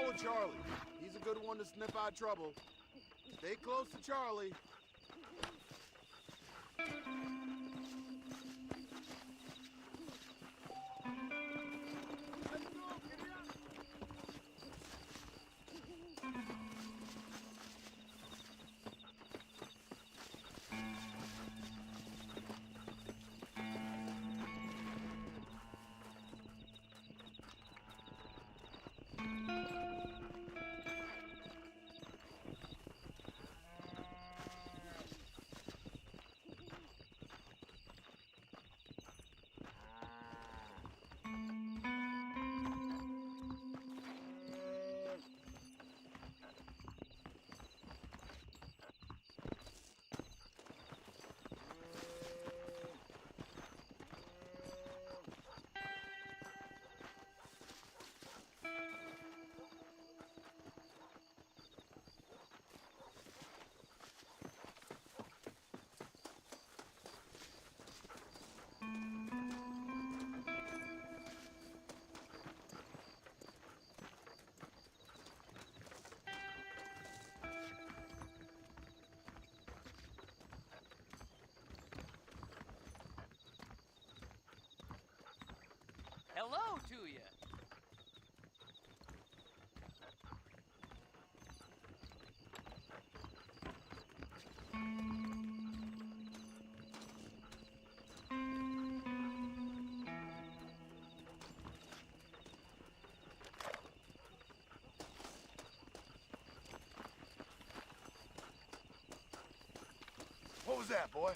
Follow Charlie. He's a good one to sniff out trouble. Stay close to Charlie. Hello to you. What was that, boy?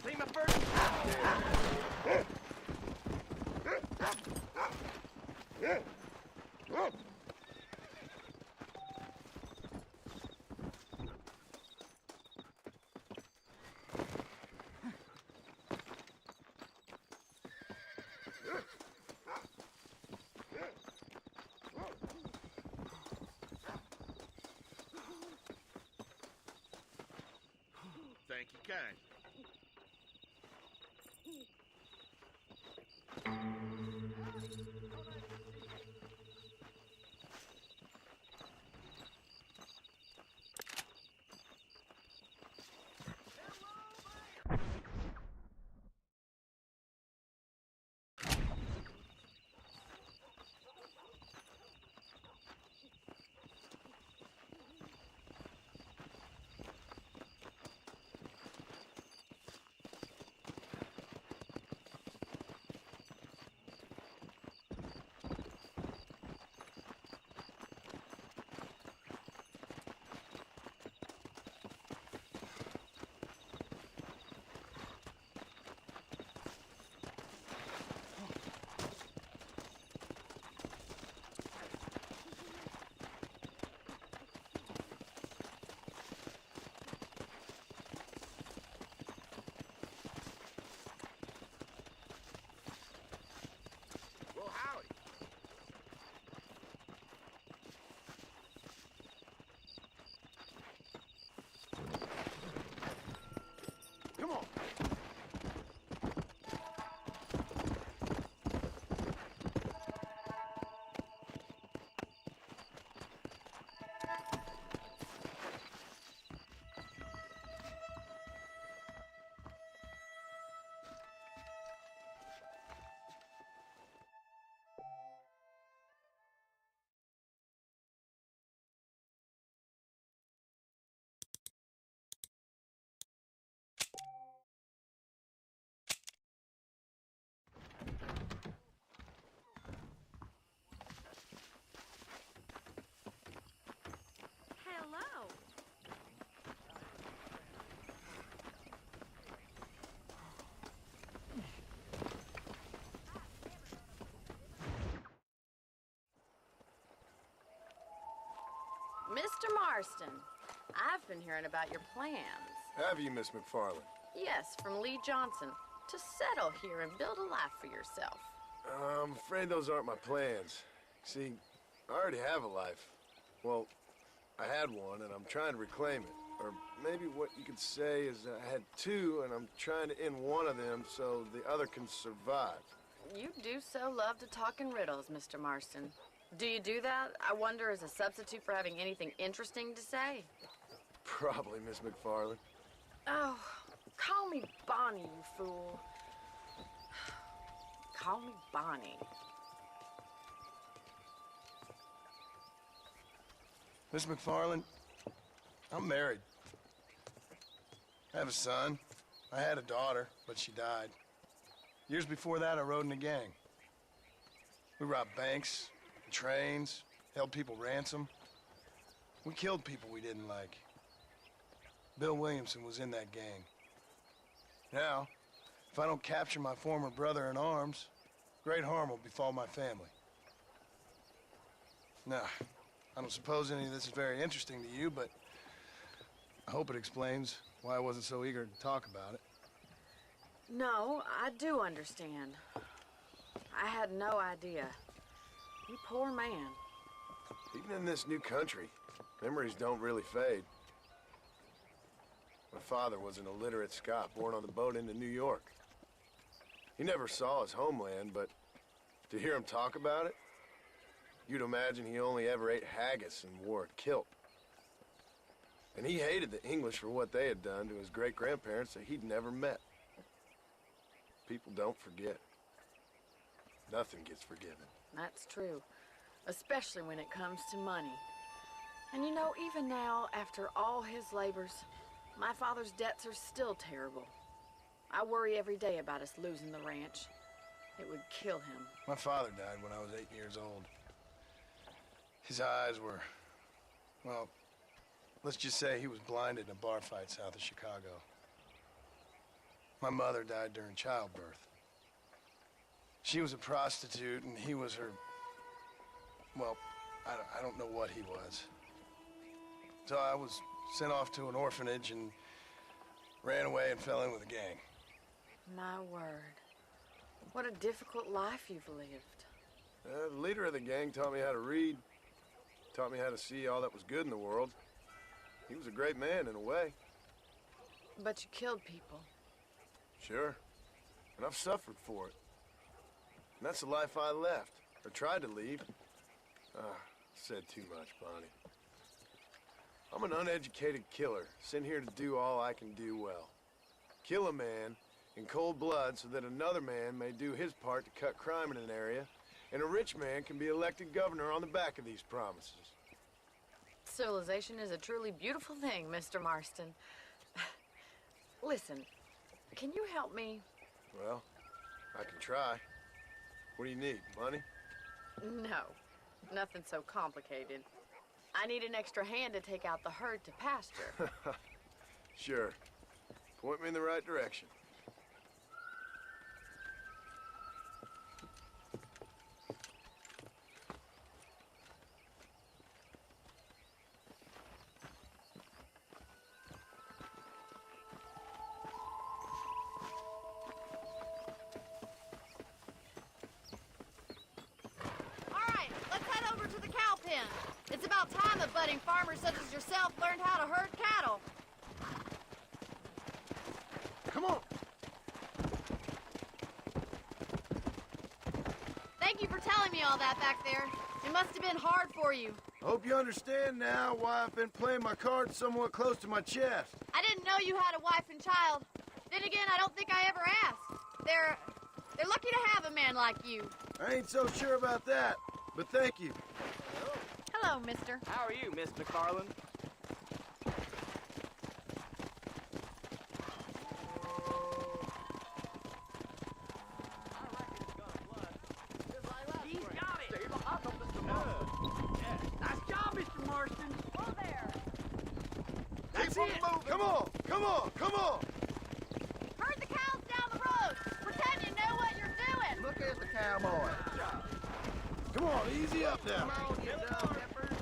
Prima first. Thank you, kind. Well, howdy. Come on. Hello. Mr. Marston, I've been hearing about your plans. Have you, Miss McFarland? Yes, from Lee Johnson. To settle here and build a life for yourself. I'm afraid those aren't my plans. See, I already have a life. Well, I had one, and I'm trying to reclaim it. Or maybe what you could say is I had two, and I'm trying to end one of them so the other can survive. You do so love to talk in riddles, Mr. Marston. Do you do that, I wonder, as a substitute for having anything interesting to say? Probably, Miss McFarland. Oh, call me Bonnie, you fool. Call me Bonnie. Miss McFarland, I'm married. I have a son. I had a daughter, but she died. Years before that, I rode in a gang. We robbed banks, trains, held people ransom. We killed people we didn't like. Bill Williamson was in that gang. Now, if I don't capture my former brother in arms, great harm will befall my family. Now, I don't suppose any of this is very interesting to you, but I hope it explains why I wasn't so eager to talk about it. No, I do understand. I had no idea. You poor man. Even in this new country, memories don't really fade. My father was an illiterate Scot born on the boat into New York. He never saw his homeland, but to hear him talk about it, you'd imagine he only ever ate haggis and wore a kilt. And he hated the English for what they had done to his great-grandparents that he'd never met. People don't forget. Nothing gets forgiven. That's true, especially when it comes to money. And you know, even now, after all his labors, my father's debts are still terrible. I worry every day about us losing the ranch. It would kill him. My father died when I was 8 years old. His eyes were, well, let's just say he was blinded in a bar fight south of Chicago. My mother died during childbirth. She was a prostitute, and he was her, well, I don't know what he was. So I was sent off to an orphanage and ran away and fell in with a gang. My word. What a difficult life you've lived. The leader of the gang taught me how to read, taught me how to see all that was good in the world. He was a great man in a way. But you killed people. Sure. And I've suffered for it. And that's the life I left, or tried to leave. Said too much, Bonnie. I'm an uneducated killer, sent here to do all I can do well. Kill a man in cold blood so that another man may do his part to cut crime in an area, and a rich man can be elected governor on the back of these promises. Civilization is a truly beautiful thing, Mr. Marston. Listen, can you help me? Well, I can try. What do you need, money? No, nothing so complicated. I need an extra hand to take out the herd to pasture. Sure. Point me in the right direction. It's about time a budding farmer such as yourself learned how to herd cattle. Come on! Thank you for telling me all that back there. It must have been hard for you. I hope you understand now why I've been playing my cards somewhat close to my chest. I didn't know you had a wife and child. Then again, I don't think I ever asked. They're lucky to have a man like you. I ain't so sure about that, but thank you. Hello, mister. How are you, Miss McFarland? He's got it! Nice job, Mr. Marston! Whoa there! That's it! Come on! Come on! Come on! Herd the cows down the road! Pretend you know what you're doing! Look at the cowboy. Come on, easy up now. Come on, you dog peppers.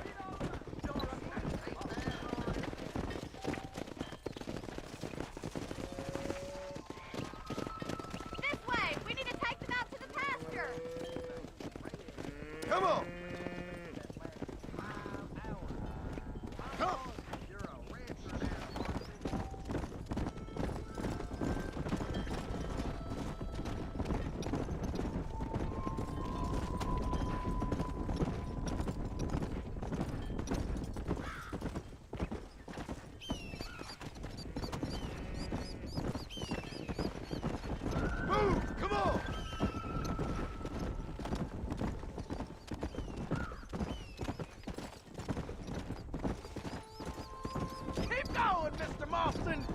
Mr. Marston!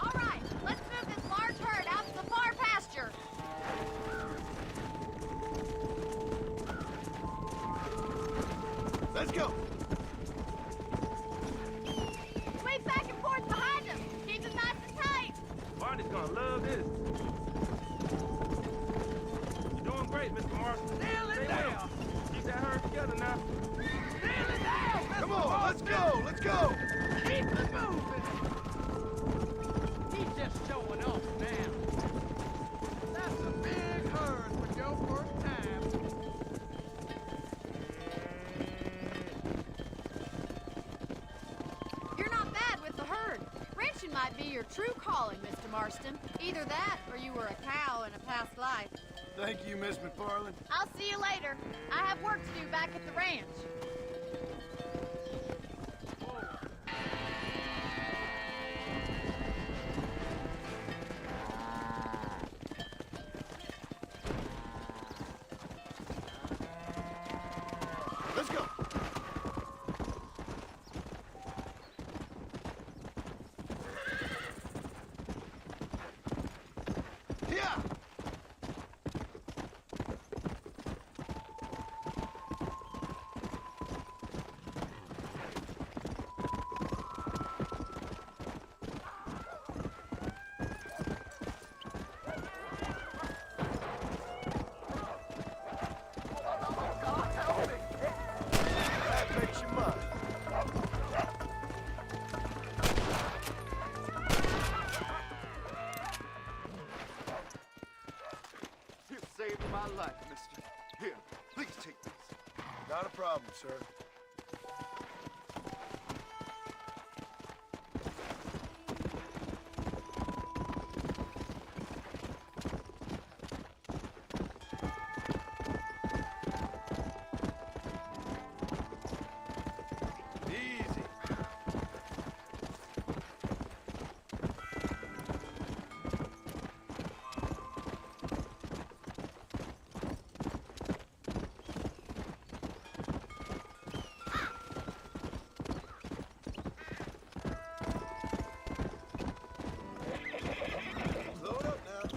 All right, let's move this large herd out to the far pasture. Let's go. Sweep back and forth behind them. Keep them nice and tight. Barney's gonna love this. You're doing great, Mr. Marston. Nail it Stay down! with him. Keep that herd together now. Nail it down! Come on, let's go, let's go. Keep it moving! He's just showing off now. That's a big herd for your first time. You're not bad with the herd. Ranching might be your true calling, Mr. Marston. Either that, or you were a cow in a past life. Thank you, Miss McFarland. I'll see you later. I have work to do back at the ranch. Let's go. Yeah. That makes you mine. You saved my life, mister. Here, please take this. Not a problem, sir. Easy. Load up now.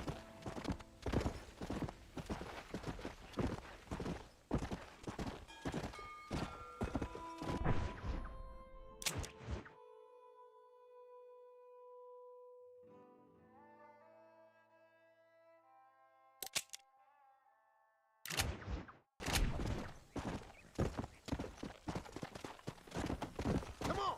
Come on.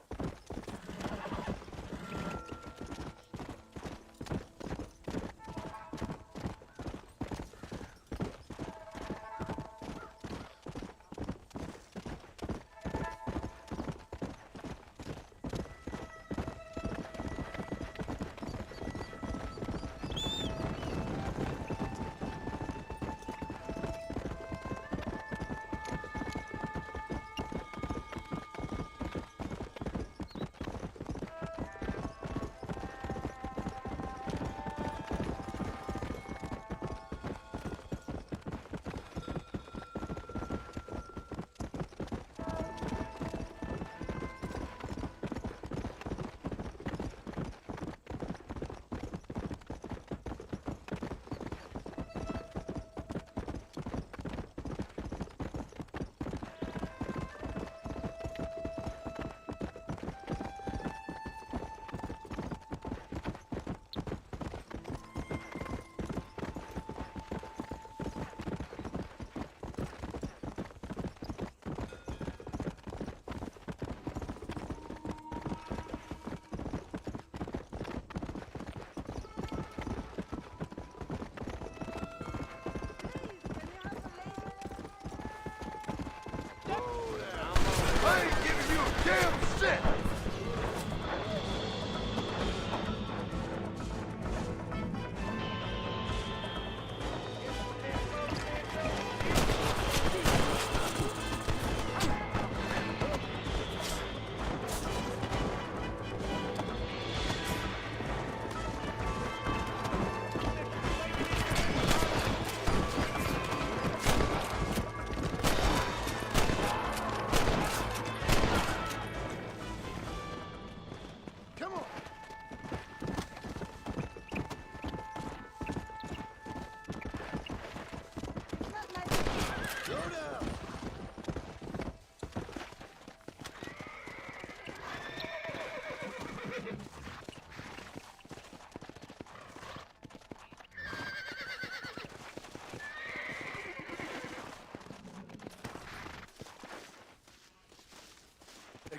I ain't giving you a damn shit!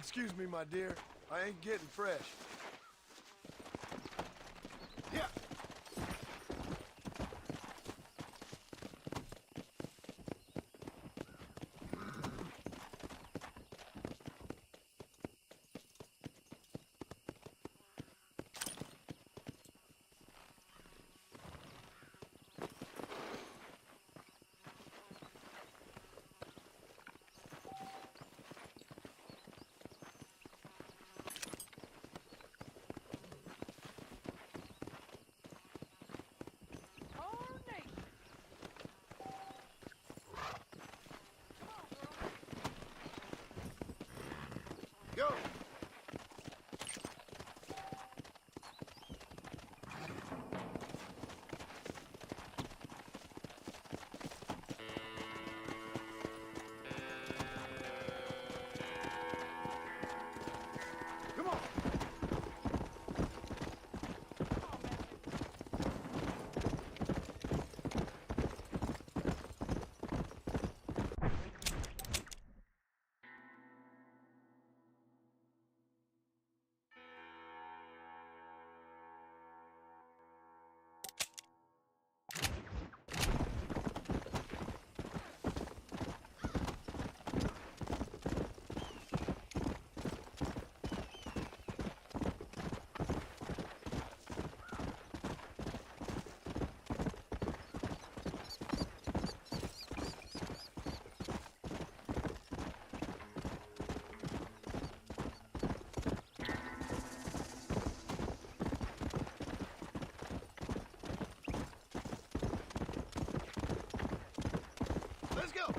Excuse me, my dear. I ain't getting fresh. Yeah. Go! Come on! Let's go!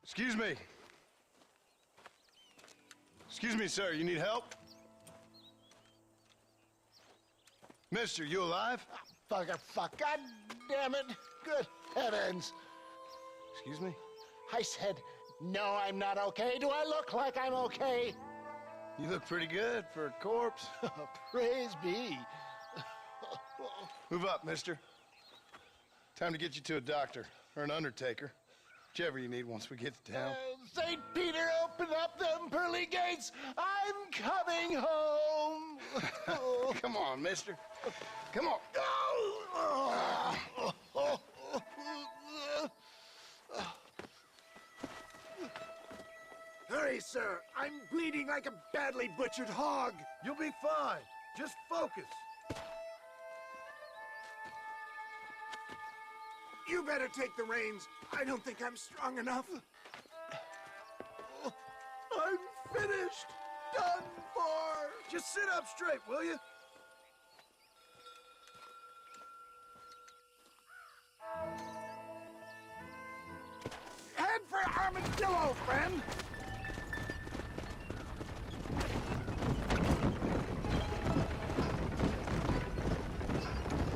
Excuse me. Excuse me, sir. You need help? Mister, you alive? Fuck. God damn it. Good heavens. Excuse me? I said, no, I'm not okay. Do I look like I'm okay? You look pretty good for a corpse. Praise be. Move up, mister. Time to get you to a doctor or an undertaker. Whichever you need once we get to town. St. Peter, open up them pearly gates. I'm coming home. Come on, mister. Come on. Hurry, sir. I'm bleeding like a badly butchered hog. You'll be fine. Just focus. You better take the reins. I don't think I'm strong enough. I'm finished. Done for. Just sit up straight, will you? Head for Armadillo, friend.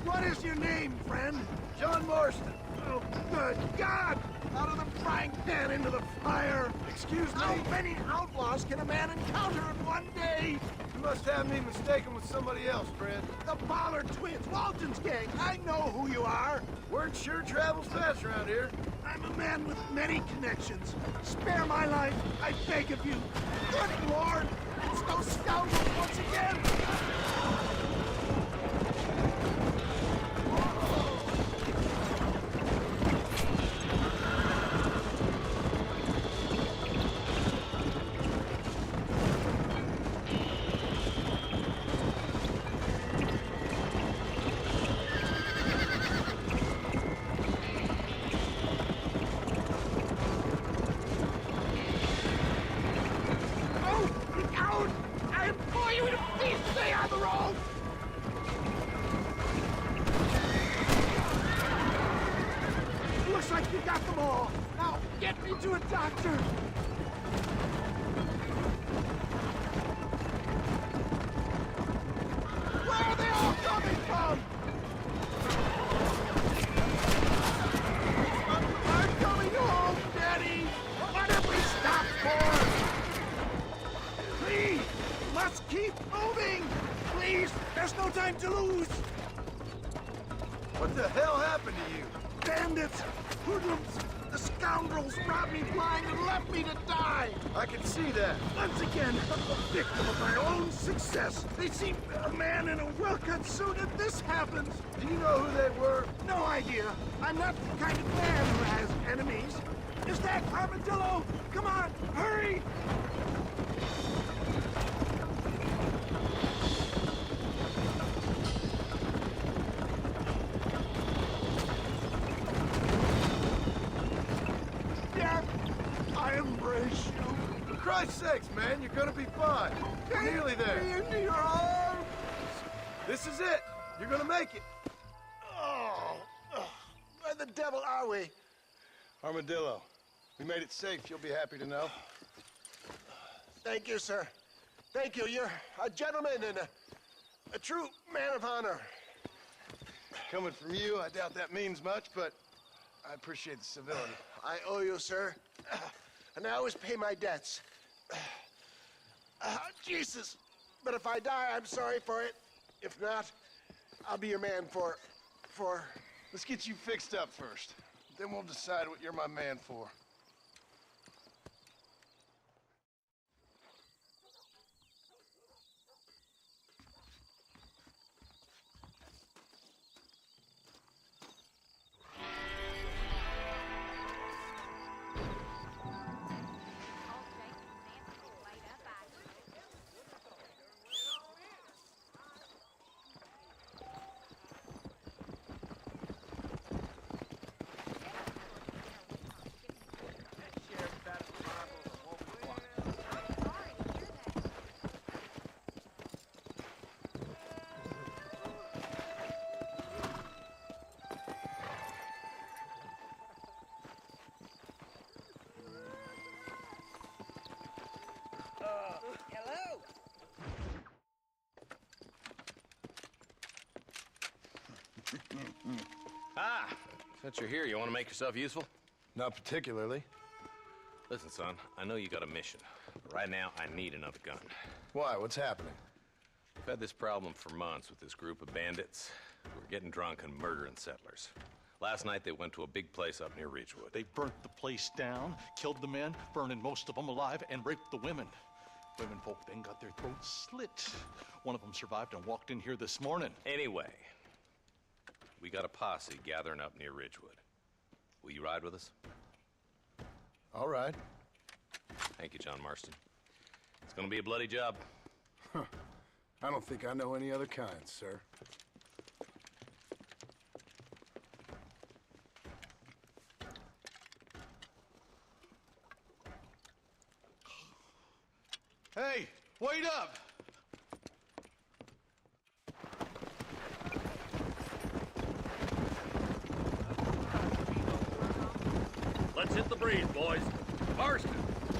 What is your name, friend? John Marston. Oh, good God! Out of the frying pan into the fire! Excuse me? How many outlaws can a man encounter in one day? You must have me mistaken with somebody else, friend. The Ballard twins, Walton's gang. I know who you are. Word sure travels fast around here. I'm a man with many connections. Spare my life, I beg of you. Good Lord! It's those scoundrels once again! Looks like you got them all. Now, get me to a doctor. Where are they all coming from? I'm coming home, Daddy. What have we stopped for? time to lose! What the hell happened to you? Bandits! Hoodlums! The scoundrels robbed me blind and left me to die! I can see that. Once again, a victim of my own success. They see a man in a well-cut suit and this happens. Do you know who they were? No idea. I'm not the kind of man who has enemies. Is that Armadillo? Come on, hurry! Yeah, I embrace you. For Christ's sakes, man, you're gonna be fine. You're nearly there. Take me into your arms. This is it. You're gonna make it. Oh, where the devil are we? Armadillo, we made it safe. You'll be happy to know. Thank you, sir. Thank you. You're a gentleman and a true man of honor. Coming from you, I doubt that means much, but I appreciate the civility. I owe you, sir. And I always pay my debts. Jesus. But if I die, I'm sorry for it. If not, I'll be your man for... Let's get you fixed up first. Then we'll decide what you're my man for. Hello? Ah, since you're here, you want to make yourself useful? Not particularly. Listen, son, I know you got a mission, but right now I need another gun. Why? What's happening? We've had this problem for months with this group of bandits who are getting drunk and murdering settlers. Last night they went to a big place up near Ridgewood. They burnt the place down, killed the men, burning most of them alive, and raped the women. Women folk then got their throats slit. One of them survived and walked in here this morning. Anyway, we got a posse gathering up near Ridgewood. Will you ride with us? All right. Thank you, John Marston. It's gonna be a bloody job. I don't think I know any other kind, sir. Hey, wait up! Let's hit the breeze, boys. Marston,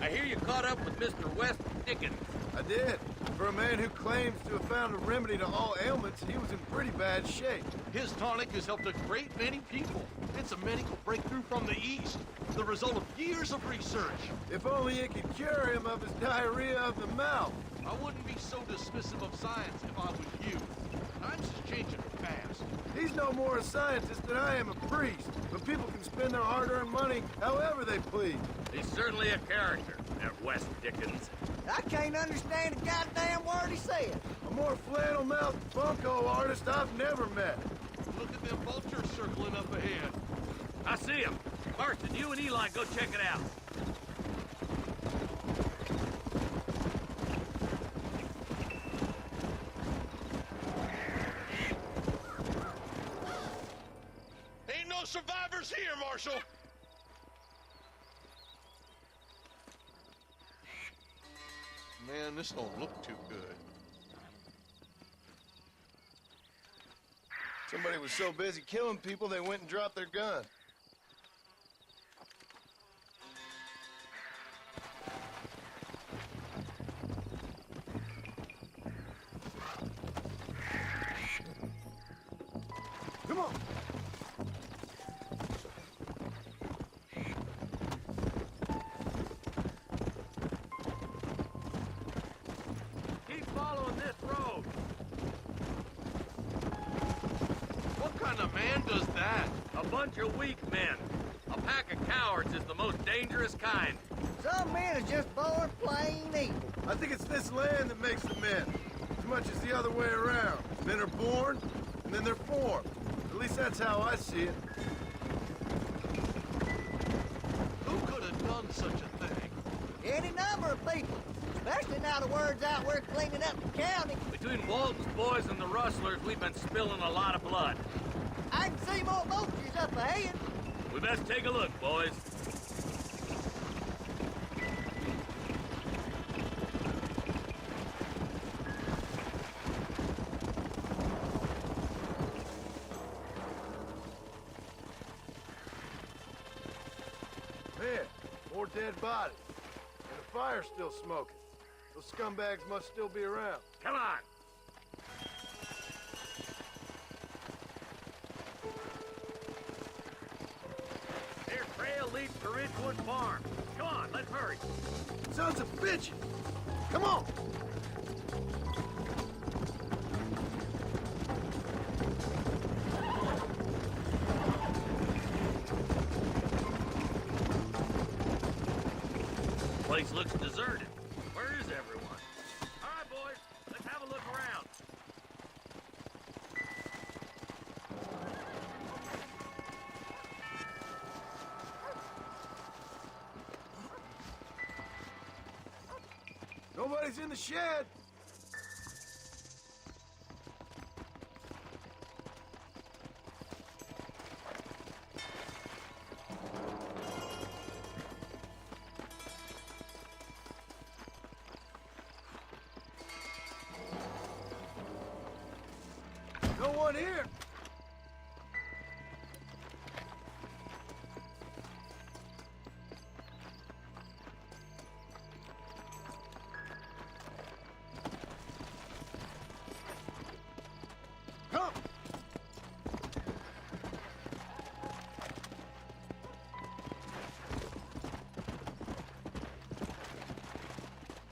I hear you caught up with Mr. West Dickens. I did. For a man who claims to have found a remedy to all ailments, he was in pretty bad shape. His tonic has helped a great many people. It's a medical breakthrough from the East, the result of years of research. If only it could cure him of his diarrhea of the mouth. I wouldn't be so dismissive of science if I was you. Times is changing fast. He's no more a scientist than I am a priest, but people can spend their hard-earned money however they please. He's certainly a character, that West Dickens. I can't understand a goddamn word he said. A more flannel-mouthed bunko artist I've never met. Look at them vultures circling up ahead. I see him. Marston, you and Eli go check it out. Ain't no survivors here, Marshal! Man, this don't look too good. Somebody was so busy killing people, they went and dropped their gun. Come on. Keep following this road. does that? A bunch of weak men. A pack of cowards is the most dangerous kind. Some men is just born plain evil. I think it's this land that makes the men, as much as the other way around. Men are born, and then they're formed. At least that's how I see it. Who could have done such a thing? Any number of people. Especially now the word's out we're cleaning up the county. Between Walton's boys and the rustlers, we've been spilling a lot of blood. I can see more vultures up ahead. We best take a look, boys. Man, more dead bodies. And the fire's still smoking. Those scumbags must still be around. Come on. Their trail leads to Ridgewood Farm. Come on, let's hurry. Sons of bitches! Come on! Place looks deserted. Where is everyone? All right, boys, let's have a look around. Nobody's in the shed! No one here! Come!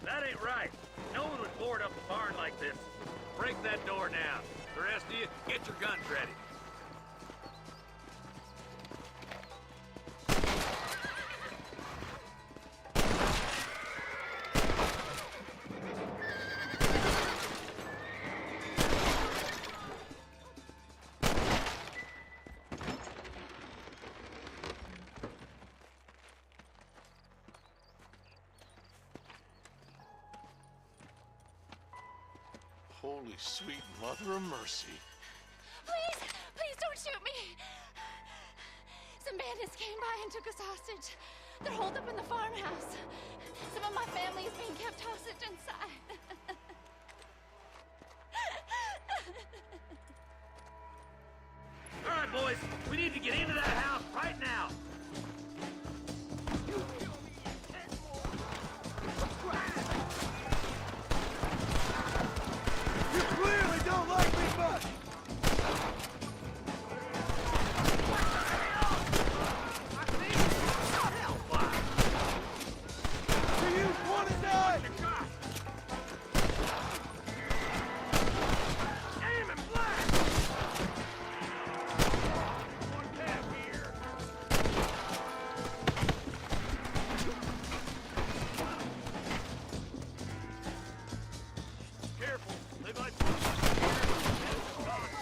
That ain't right. No one would board up a barn like this. Break that door down. The rest of you, get your guns ready. Holy sweet mother of mercy. Please, please don't shoot me. Some bandits came by and took us hostage. They're holed up in the farmhouse. Some of my family is being kept hostage inside. All right, boys, we need to get into that house right now. You clearly don't like me much! Do you want to die? Aim and blast! One cap here. Careful, they might put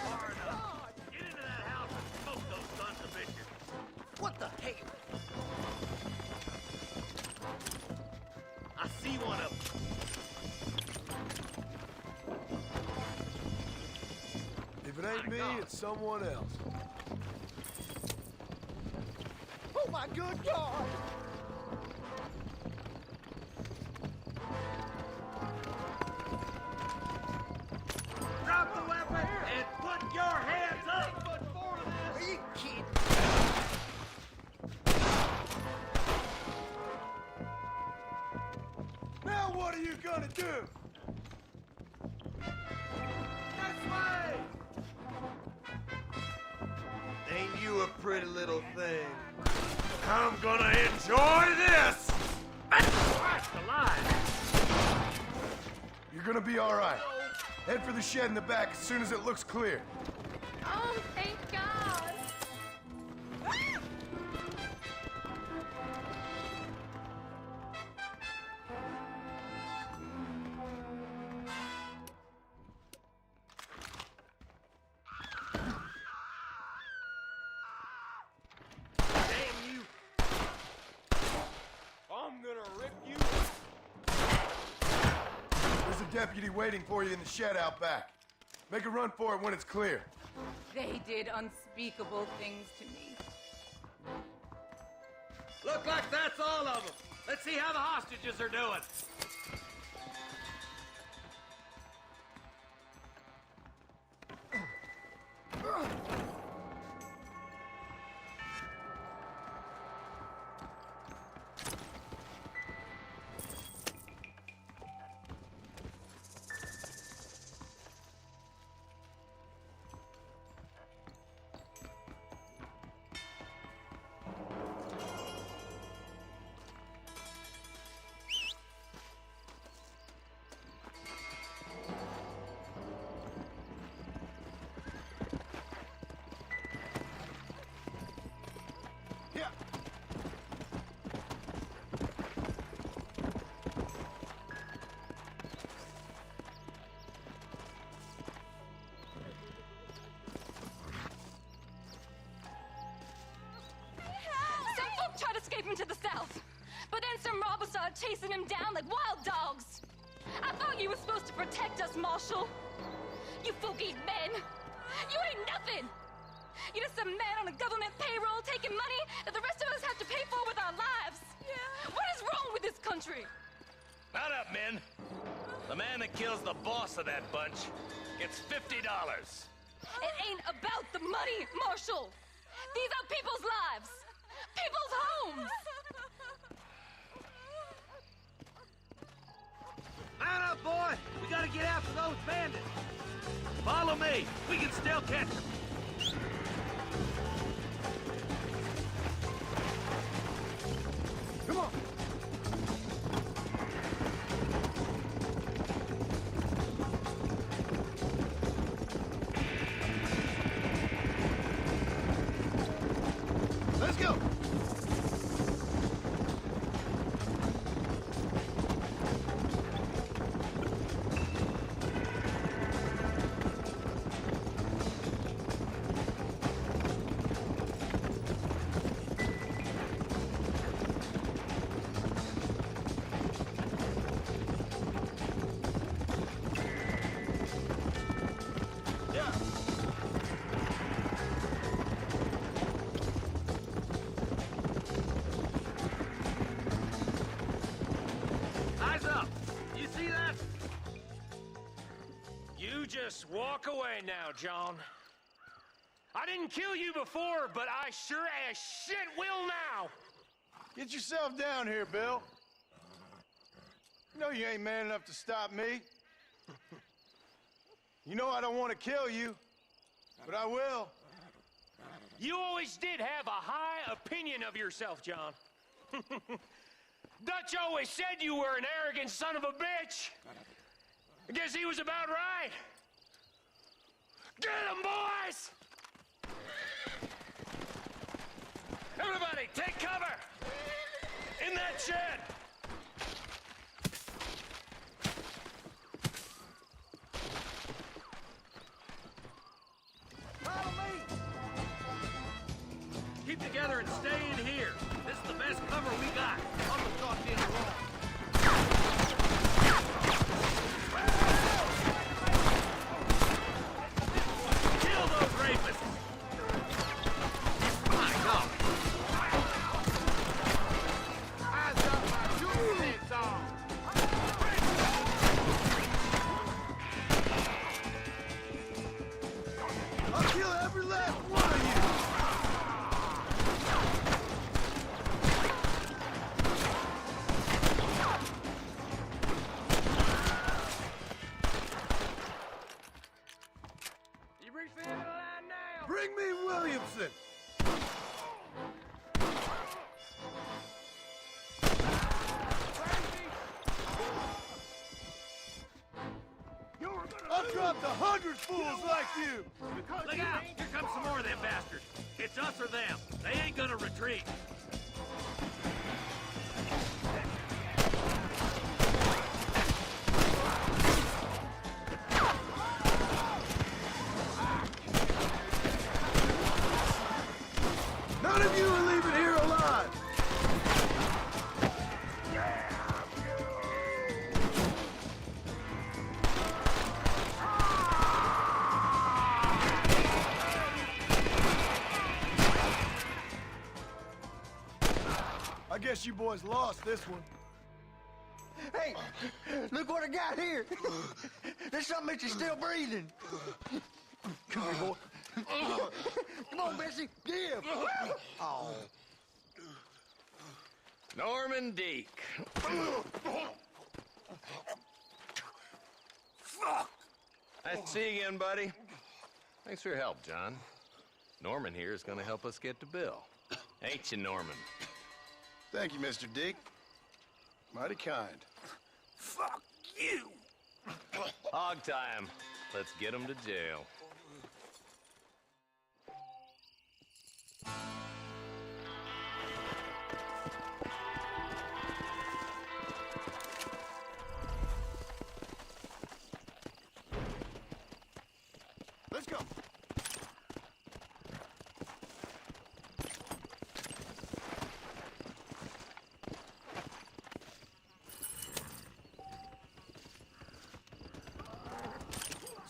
far enough. Get into that house and smoke those sons of bitches. What the hell? I see one of them. If it ain't me, it's someone else. Oh my good God! Drop the weapon and put your hands up! Are you kidding? Now what are you gonna do? This way! Ain't you a pretty little thing? I'm gonna enjoy this! Christ alive! You're gonna be all right. Head for the shed in the back as soon as it looks clear. Oh, thank God. deputy waiting for you in the shed out back. Make a run for it when it's clear. They did unspeakable things to me. Look like that's all of them. Let's see how the hostages are doing. Tried escaping to the south, but then some robbers started chasing him down like wild dogs. I thought you were supposed to protect us, Marshal. You folk-eating men. You ain't nothing. You're just a man on a government payroll taking money that the rest of us have to pay for with our lives. Yeah. What is wrong with this country? Mount up, men. The man that kills the boss of that bunch gets $50. It ain't about the money, Marshal. These are people's lives. People's homes! Mount up, boy! We gotta get after those bandits! Follow me! We can still catch them! Come on! Let's go! Just walk away now, John. I didn't kill you before, but I sure as shit will now. Get yourself down here, Bill. You know you ain't man enough to stop me. You know I don't want to kill you, but I will. You always did have a high opinion of yourself, John. Dutch always said you were an arrogant son of a bitch. I guess he was about right. Get him, boys! Everybody, take cover! In that shed! Follow me! Keep together and stay in here. This is the best cover we got. I'm gonna talk to you wrong. Kill those rapists! My God! Eyes up, my two-cents on. I'll kill every last one of you! You reach the end of the line now. Bring me Williamson! I've dropped 100 fools like you! Look out! Here comes some more of them bastards. It's us or them. They ain't gonna retreat. None of you are leaving here alive! Guess you boys lost this one. Hey, look what I got here. There's something that you're still breathing. Come here, boy. Come on, Bessie, give. Oh. Norman Deek. Fuck! Nice to see you again, buddy. Thanks for your help, John. Norman here is going to help us get to Bill. Ain't you, Norman? Thank you, Mr. Dick. Mighty kind. Fuck you! Hog time. Let's get him to jail. Let's go.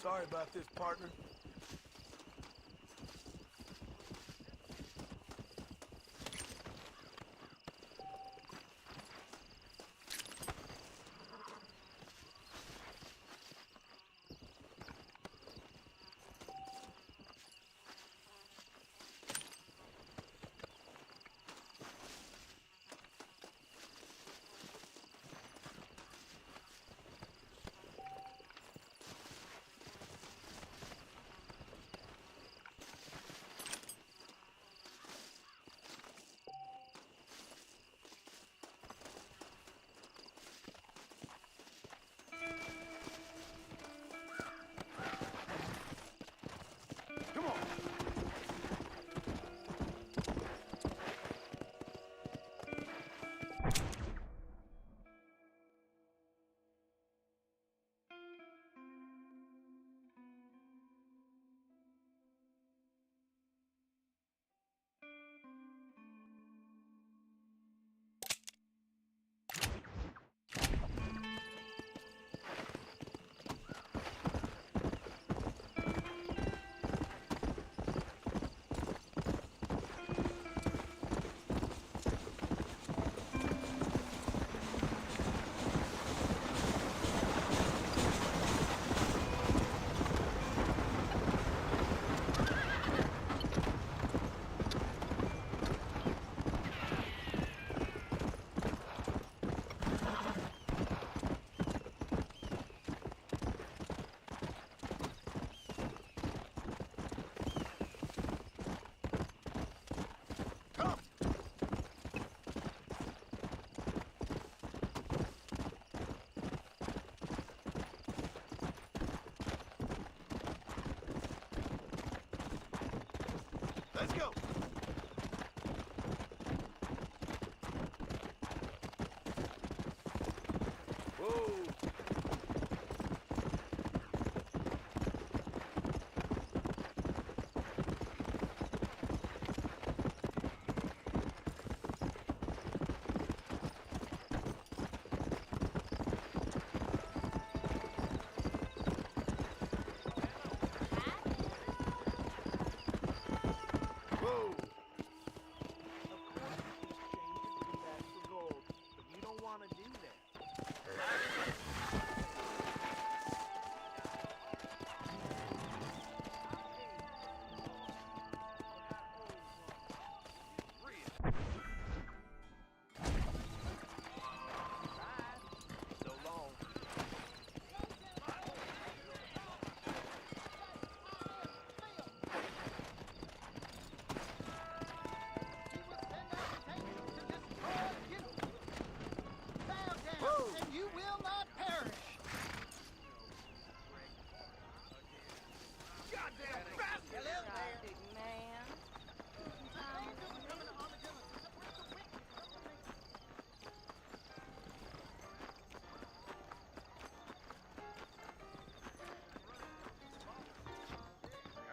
Sorry about this, partner. Come on. Let's go. Whoa. Whoa! Of course you exchange your greenbacks for gold, but you don't want to do that. So long. And you will not perish. Goddamn bastard! Hello there. Big man.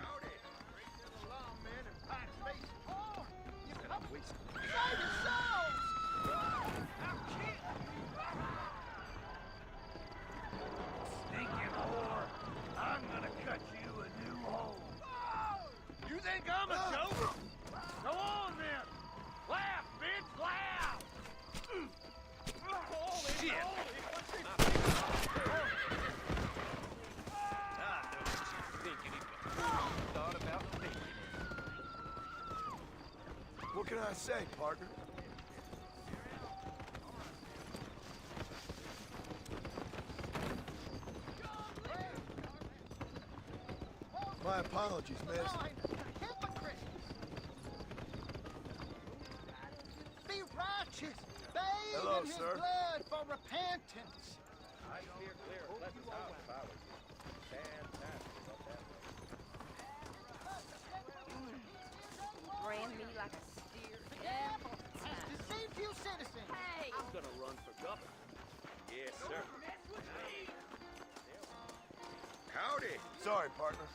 Howdy. Break in the lawman and pipe face. Oh, you come with save yourselves! Sneaking whore. I'm gonna cut you a new hole. You think I'm a joke? Go on then. Laugh, bitch, laugh! shit! Thought about making it. What can I say, partner? My apologies, miss. Be righteous. Bathe Hello, in his sir. blood for repentance. I'd steer clear of Pleasant House if I was you. Fantastic about that. Brand me like a steer. Has deceived you citizens. Hey! I'm gonna run for governor. Yes, sir. Howdy. Sorry, partner.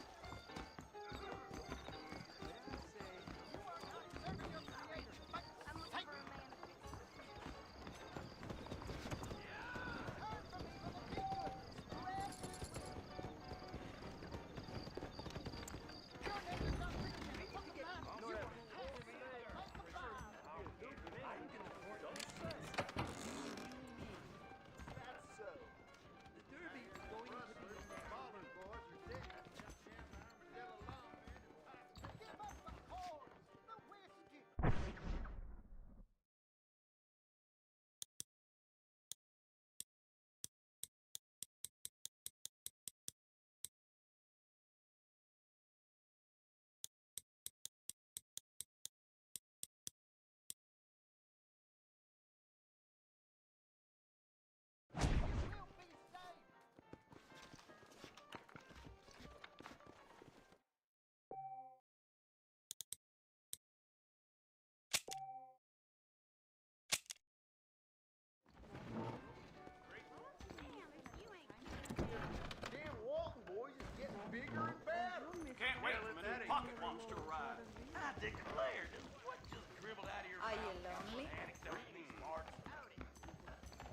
Damn Walton boys is getting bigger and badder. Can't wait for my new pocket watch to arrive. I declare, what just dribbled out of your Are mouth? you lonely? Anecdote these parts.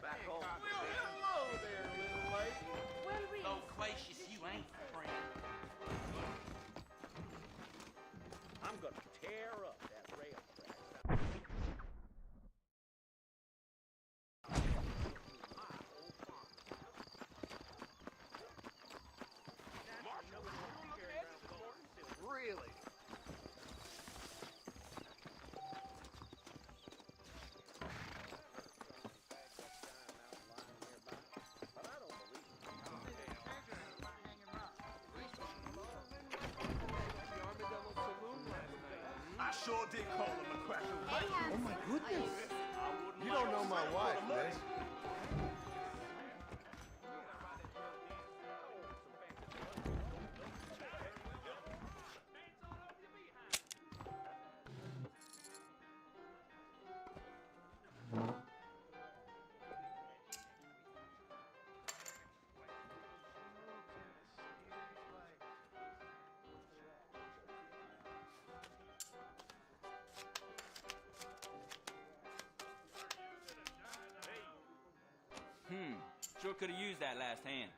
Back home. Well, hello there, little lady. Well, Reese. Loquacious you ain't, friend. I'm gonna tear up that rail track. Really? I sure did call him a cracker. Oh my goodness. You don't know my wife, miss. Sure could have used that last hand.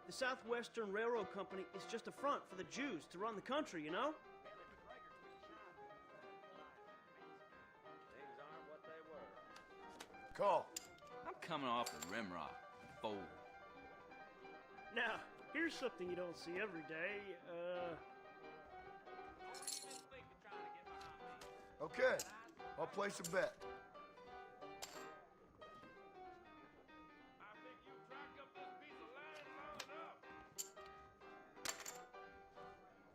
The Southwestern Railroad Company is just a front for the Jews to run the country, you know? Things aren't what they were. Call. I'm coming off the Rimrock. Fool. Now, here's something you don't see every day. Okay, I'll place a bet.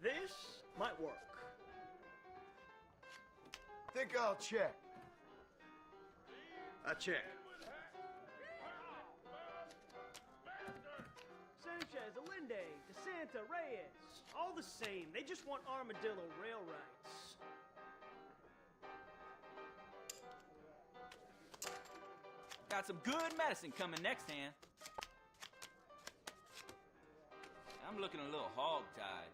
This might work. Think I'll check. I check. Sanchez, Allende, DeSanta, Reyes, all the same. They just want Armadillo rail rights. Got some good medicine coming next hand. I'm looking a little hog-tied.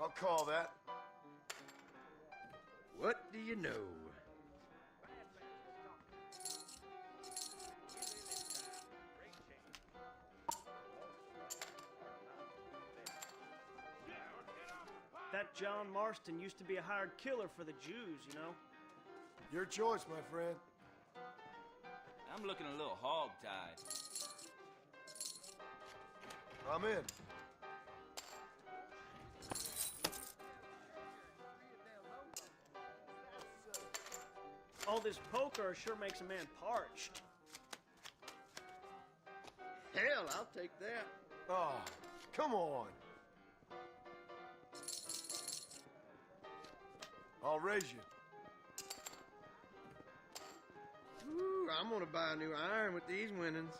I'll call that. What do you know? That John Marston used to be a hired killer for the Jews, you know? Your choice, my friend. I'm looking a little hog-tied. I'm in. All this poker sure makes a man parched. Hell, I'll take that. Oh, come on. I'll raise you. Ooh, I'm gonna buy a new iron with these winnings.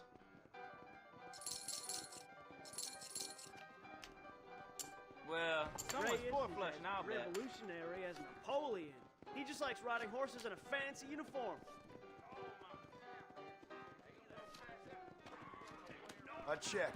Well, someone's Reyes four is flush as now, bet. revolutionary as Napoleon. He just likes riding horses in a fancy uniform. I check.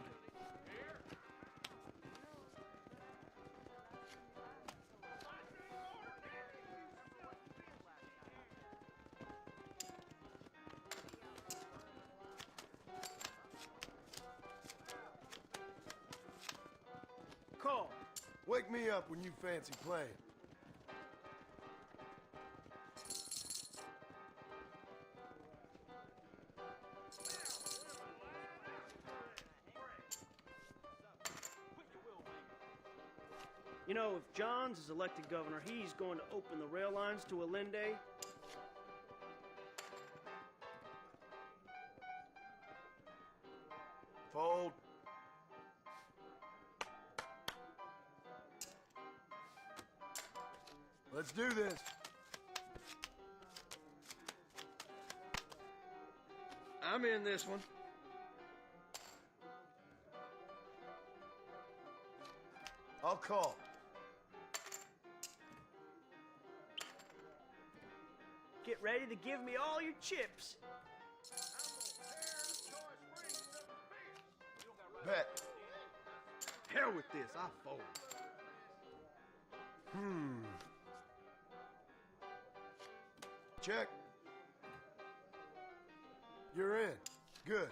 Call. Wake me up when you fancy playing. You know, if Johns is elected governor, he's going to open the rail lines to Allende. Fold. Let's do this. I'm in this one. I'll call. Get ready to give me all your chips. Bet. Hell with this, I fold. Check. You're in. Good.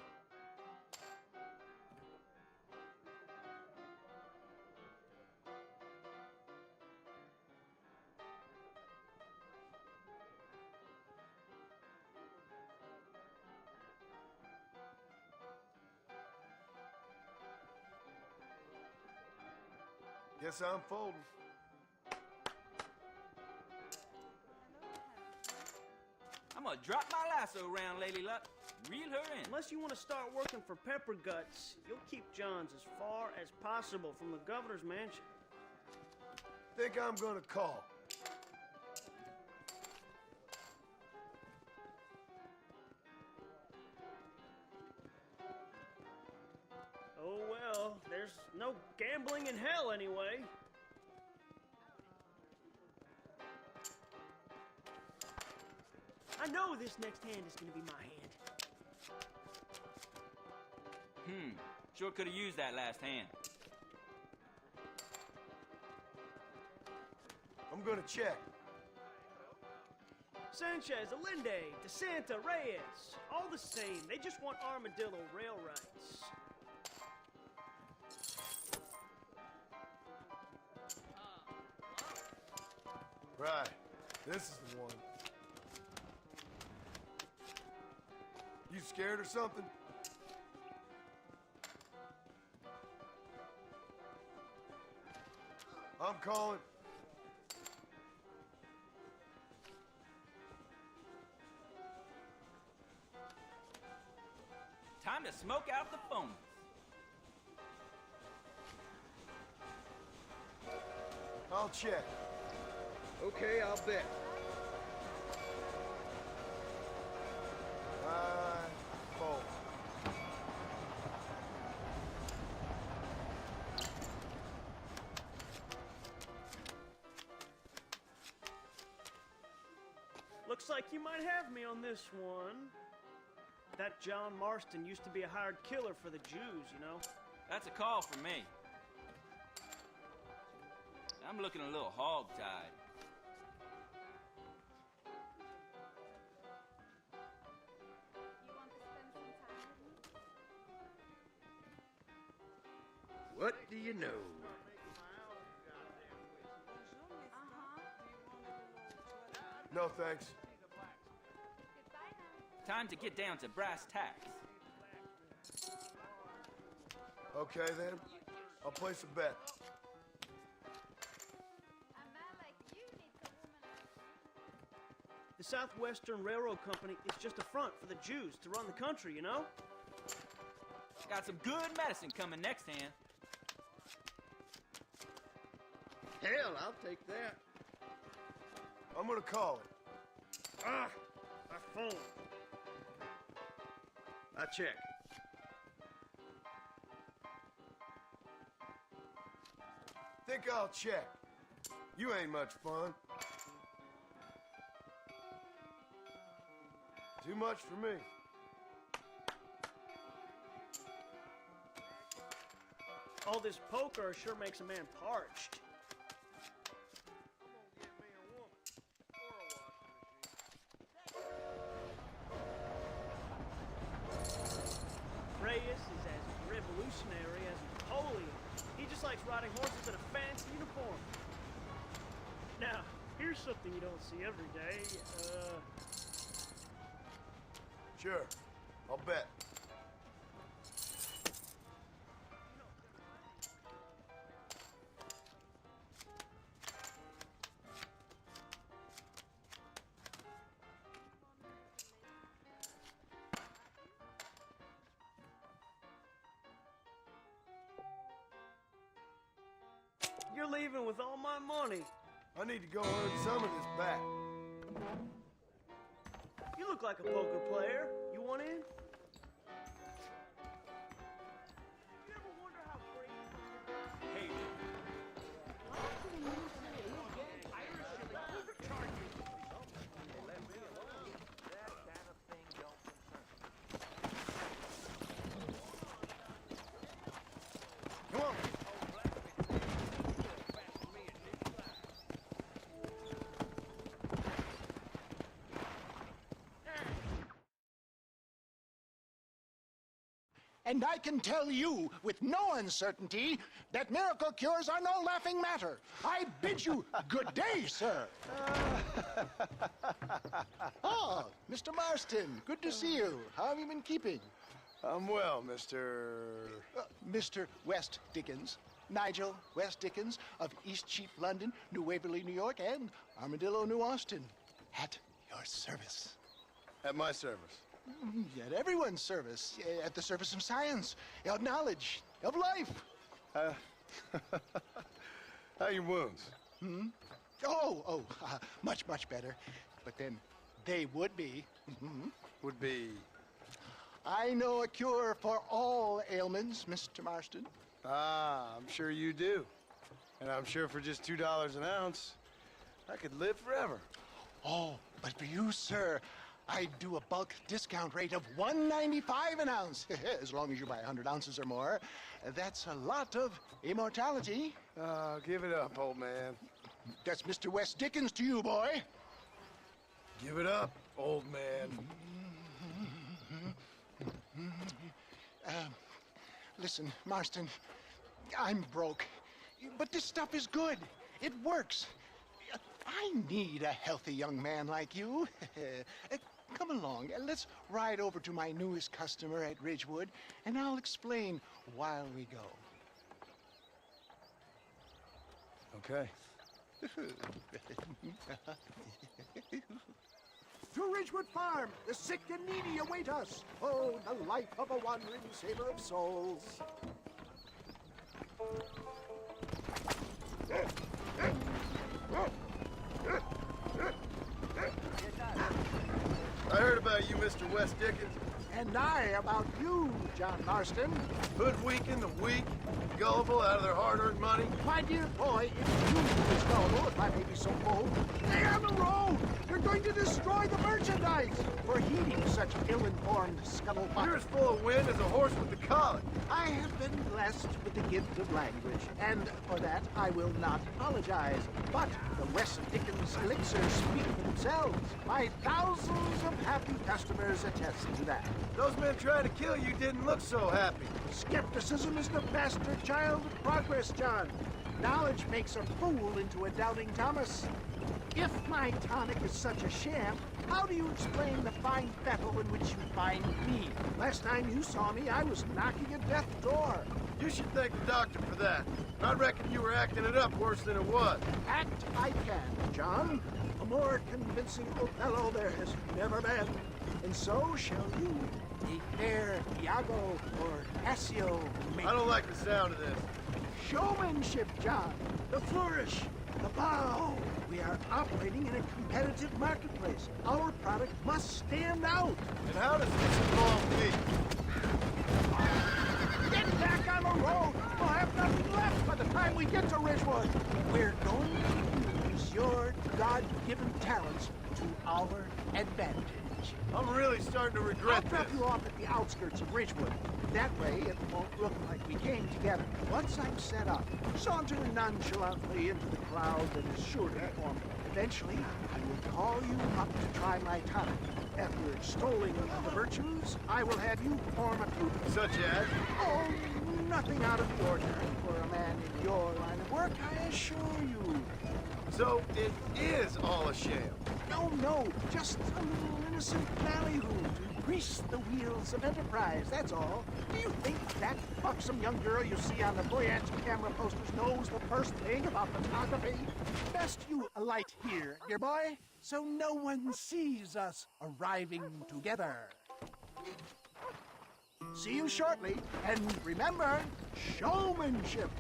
Guess I'm folding. I'm gonna drop my lasso around Lady Luck. Reel her in. Unless you want to start working for Pepper Guts, you'll keep Johns as far as possible from the governor's mansion. Think I'm gonna call. Oh well, there's no gambling in hell anyway. I know this next hand is gonna be my hand. Sure could have used that last hand. I'm gonna check. Sanchez, Allende, DeSanta, Reyes. All the same, they just want armadillo rail rights. Right. This is the one. You scared or something? I'm calling. Time to smoke out the phone. I'll check. Okay, I'll bet. I fold. Looks like you might have me on this one. That John Marston used to be a hired killer for the Jews, you know? That's a call for me. I'm looking a little hog-tied. What do you know? No, thanks. Time to get down to brass tacks. Okay, then. I'll place a bet. The Southwestern Railroad Company is just a front for the Jews to run the country, you know? Got some good medicine coming next hand. Hell, I'll take that. I'm gonna call it. Ah, my phone. I check. Think I'll check. You ain't much fun. Too much for me. All this poker sure makes a man parched. Reyes is as revolutionary as Napoleon. He just likes riding horses in a fancy uniform. Now, here's something you don't see every day. Sure. I'll bet. You're leaving with all my money. I need to go earn some of this back. You look like a poker player. You want in? You ever wonder how great... Hey. Come on. And I can tell you with no uncertainty that miracle cures are no laughing matter. I bid you good day, sir. Oh, Mr. Marston, good to see you. How have you been keeping? I'm well, Mr. Mr. West Dickens. Nigel West Dickens of Eastcheap, London, New Waverly, New York, and Armadillo, New Austin. At your service. At my service. At everyone's service. At the service of science, of knowledge, of life. How are your wounds? Much, much better. But then they would be. Would be? I know a cure for all ailments, Mr. Marston. Ah, I'm sure you do. And I'm sure for just $2 an ounce, I could live forever. Oh, but for you, sir, I do a bulk discount rate of $1.95 an ounce, as long as you buy 100 ounces or more. That's a lot of immortality. Give it up, old man. That's Mr. West Dickens to you, boy. Give it up, old man. Listen, Marston, I'm broke, but this stuff is good. It works. I need a healthy young man like you. Come along, let's ride over to my newest customer at Ridgewood, and I'll explain while we go. Okay. To Ridgewood Farm, the sick and needy await us. Oh, the life of a wandering saver of souls. I heard about you, Mr. West Dickens. And I about you, John Marston. Hoodwinking the weak, gullible out of their hard-earned money. My dear boy, if you is gullible, if I may be so bold, stay on the road! You're going to destroy the merchandise for heeding such ill-informed scuttlebutt. You're as full of wind as a horse with the colic. I have been blessed with the gift of language, and for that I will not apologize. But the West Dickens elixirs speak for themselves. My thousands of happy customers attest to that. Those men trying to kill you didn't look so happy. Skepticism is the bastard child of progress, John. Knowledge makes a fool into a doubting Thomas. If my tonic is such a sham, how do you explain the fine fettle in which you find me? Last time you saw me, I was knocking at death's door. You should thank the doctor for that. I reckon you were acting it up worse than it was. Act I can, John. A more convincing Othello there has never been. And so shall you, the fair Iago or Cassio. I don't like the sound of this. Showmanship, John. The flourish, the bow. We are operating in a competitive marketplace. Our product must stand out. And how does this involve me? Get back on the road! We'll have nothing left by the time we get to Ridgewood. We're going to use your God-given talents to our advantage. I'm really starting to regret I'll drop this. you off at the outskirts of Ridgewood. That way, it won't look like we came together. Once I'm set up, saunter nonchalantly into the crowd that is sure to form. Eventually, I will call you up to try my tonic. After extolling the virtues, I will have you perform a few... Such as? Oh, nothing out of the ordinary for a man in your line of work, I assure you. So it is all a sham? No, just a little innocent ballyhoo to grease the wheels of enterprise, that's all. Do you think that buxom young girl you see on the voyage camera posters knows the first thing about photography? Best you alight here, dear boy, so no one sees us arriving together. See you shortly, and remember, showmanship.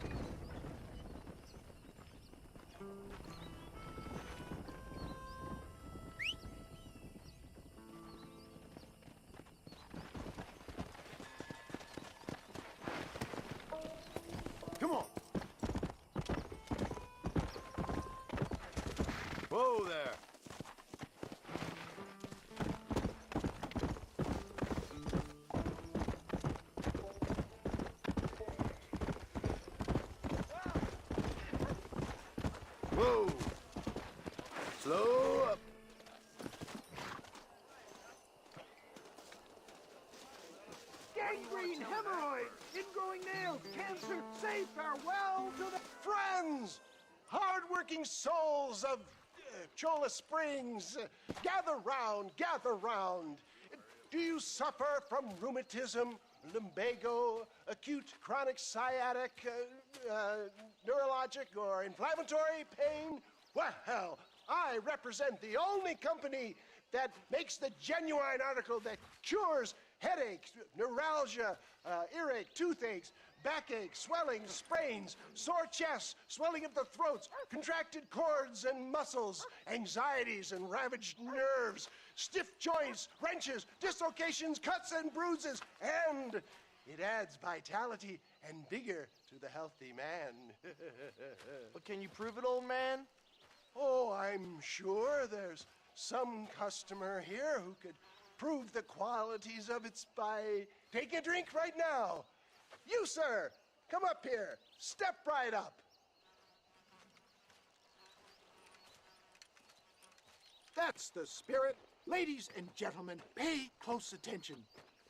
Come on. Whoa there. Whoa. Slow up. Gangrene, hemorrhoids, ingrowing nails, cancer, say farewell to the... Friends, hard-working souls of Cholla Springs, gather round. Do you suffer from rheumatism, lumbago, acute chronic sciatic, neurologic, or inflammatory pain? Well, I represent the only company that makes the genuine article that cures headaches, neuralgia, earache, toothaches, backache, swelling, sprains, sore chests, swelling of the throats, contracted cords and muscles, anxieties and ravaged nerves, stiff joints, wrenches, dislocations, cuts and bruises, and it adds vitality and vigor to the healthy man. But can you prove it, old man? Oh, I'm sure there's some customer here who could prove the qualities of it by taking a drink right now. You, sir, come up here. Step right up. That's the spirit. Ladies and gentlemen, pay close attention.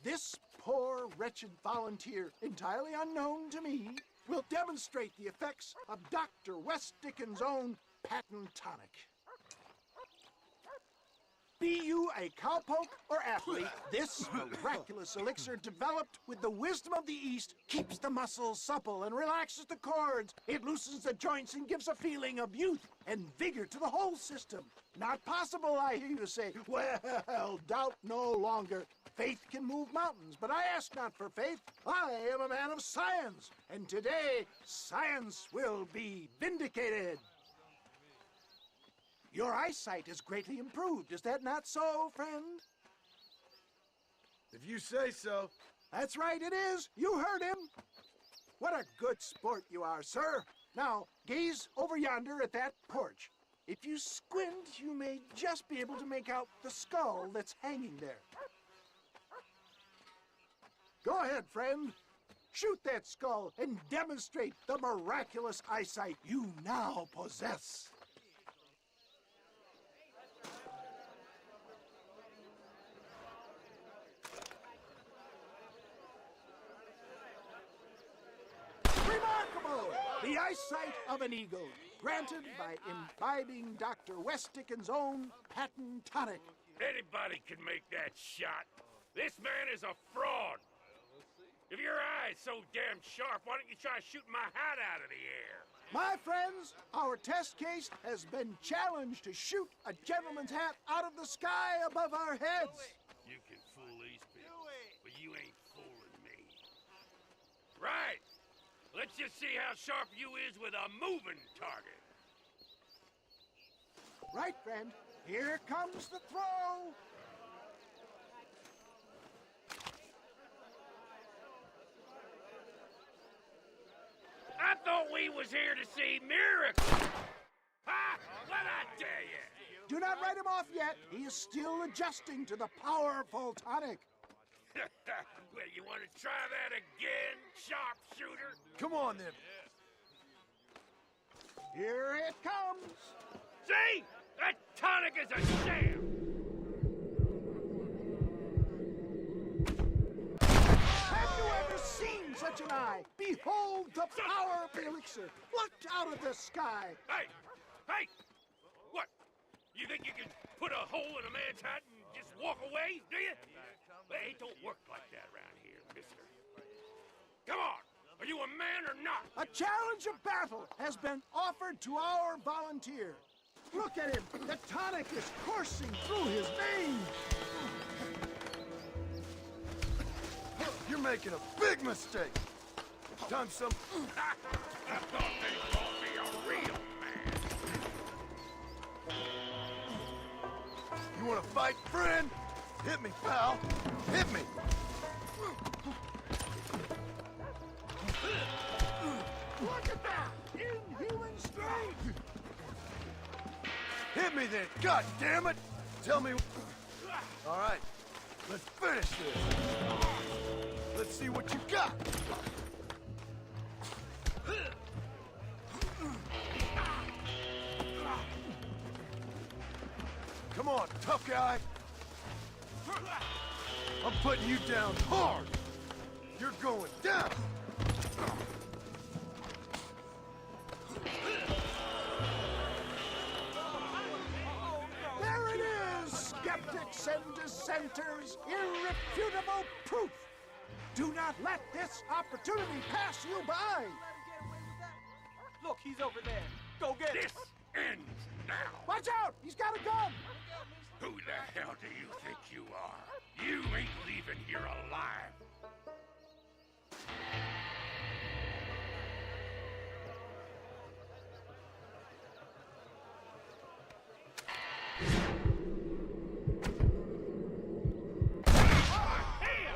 This poor, wretched volunteer, entirely unknown to me, will demonstrate the effects of Dr. West Dickens' own patent tonic. Be you a cowpoke or athlete, this miraculous elixir developed with the wisdom of the East keeps the muscles supple and relaxes the cords. It loosens the joints and gives a feeling of youth and vigor to the whole system. Not possible, I hear you say. Well, doubt no longer. Faith can move mountains, but I ask not for faith. I am a man of science, and today science will be vindicated. Your eyesight is greatly improved. Is that not so, friend? If you say so. That's right, it is. You heard him. What a good sport you are, sir. Now, gaze over yonder at that porch. If you squint, you may just be able to make out the skull that's hanging there. Go ahead, friend. Shoot that skull and demonstrate the miraculous eyesight you now possess. Remarkable! The eyesight of an eagle, granted by imbibing Dr. Westickens' own patent tonic. Anybody can make that shot. This man is a fraud. If your eye's so damn sharp, why don't you try shooting my hat out of the air? My friends, our test case has been challenged to shoot a gentleman's hat out of the sky above our heads. You can fool these people, but you ain't fooling me. Right. Let's just see how sharp you is with a moving target. Right, friend. Here comes the throw. I thought we was here to see miracles. Ha! What'd I tell you? Do not write him off yet. He is still adjusting to the powerful tonic. Well, you want to try that again, sharpshooter? Come on, then. Here it comes. See? That tonic is a sham. Have you ever seen such an eye? Behold the power of the elixir, plucked out of the sky. Hey! Hey! What? You think you can put a hole in a man's hat and just walk away, do you? Well, it don't work like that around here, mister. Come on! Are you a man or not? A challenge of battle has been offered to our volunteer. Look at him! The tonic is coursing through his veins! You're making a big mistake. Done some... I thought they called me a real man. You want to fight, friend? Hit me, pal. Hit me. Look at that! Inhuman strength! Hit me then, God damn it! Tell me... All right, let's finish this. Let's see what you got. Come on, tough guy. I'm putting you down hard. You're going down. There it is, skeptics and dissenters, irrefutable proof. Do not let this opportunity pass you by. Look, he's over there. Go get This ends now. Watch out! He's got a gun! Who the hell do you think you are? You ain't leaving here alive.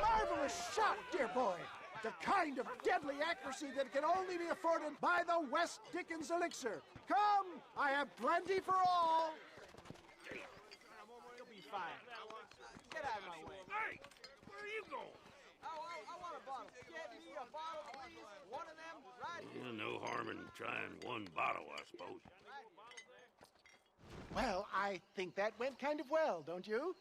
Marvelous shot, dear boy. The kind of deadly accuracy that can only be afforded by the West Dickens elixir. Come, I have plenty for all. You'll be fine. Get out of my way. Hey, where are you going? I want a bottle. Get me a bottle, please. One of them, right here. No harm in trying one bottle, I suppose. Well, I think that went kind of well, don't you?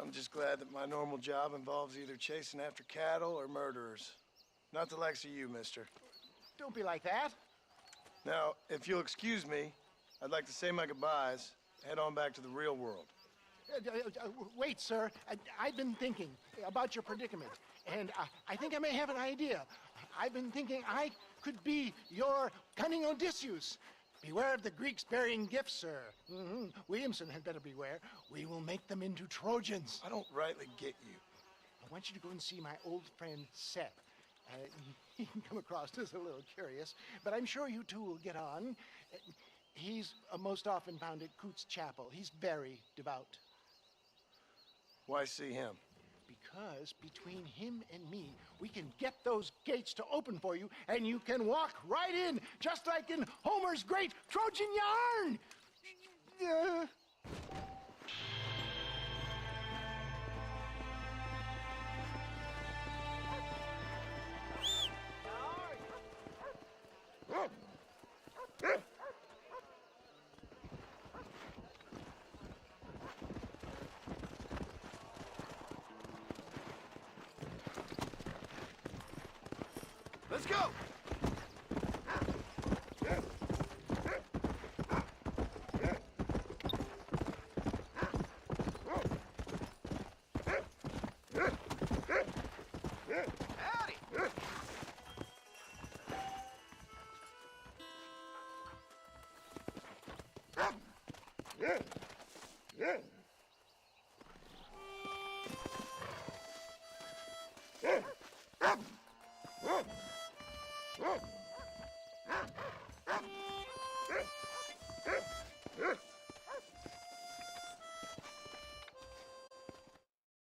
I'm just glad that my normal job involves either chasing after cattle or murderers. Not the likes of you, mister. Don't be like that. Now, if you'll excuse me, I'd like to say my goodbyes, head on back to the real world. Wait, sir. I've been thinking about your predicament, and I think I may have an idea. I've been thinking I could be your cunning Odysseus. Beware of the Greeks bearing gifts, sir. Williamson had better beware. We will make them into Trojans. I don't rightly get you. I want you to go and see my old friend Seth. He can come across as a little curious, but I'm sure you two will get on. He's most often found at Coots Chapel. He's very devout. Why see him? Because between him and me, we can get those gates to open for you, and you can walk right in, just like in Homer's great Trojan yarn! Let's go! Huh?